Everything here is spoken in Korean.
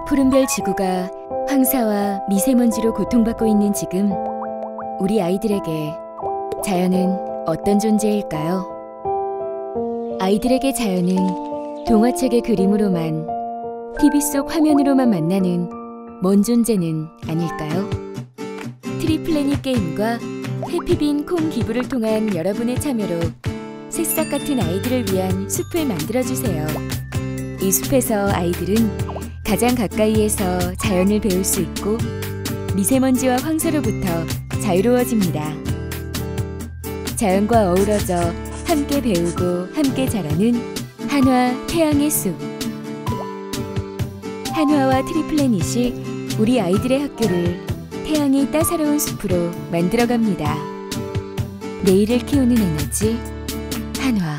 푸른별 지구가 황사와 미세먼지로 고통받고 있는 지금, 우리 아이들에게 자연은 어떤 존재일까요? 아이들에게 자연은 동화책의 그림으로만, TV 속 화면으로만 만나는 먼 존재는 아닐까요? 트리플래닛 게임과 해피빈 콩 기부를 통한 여러분의 참여로 새싹 같은 아이들을 위한 숲을 만들어주세요. 이 숲에서 아이들은 가장 가까이에서 자연을 배울 수 있고 미세먼지와 황사로부터 자유로워집니다. 자연과 어우러져 함께 배우고 함께 자라는 한화 태양의 숲. 한화와 트리플래닛이 우리 아이들의 학교를 태양이 따사로운 숲으로 만들어갑니다. 내일을 키우는 에너지, 한화.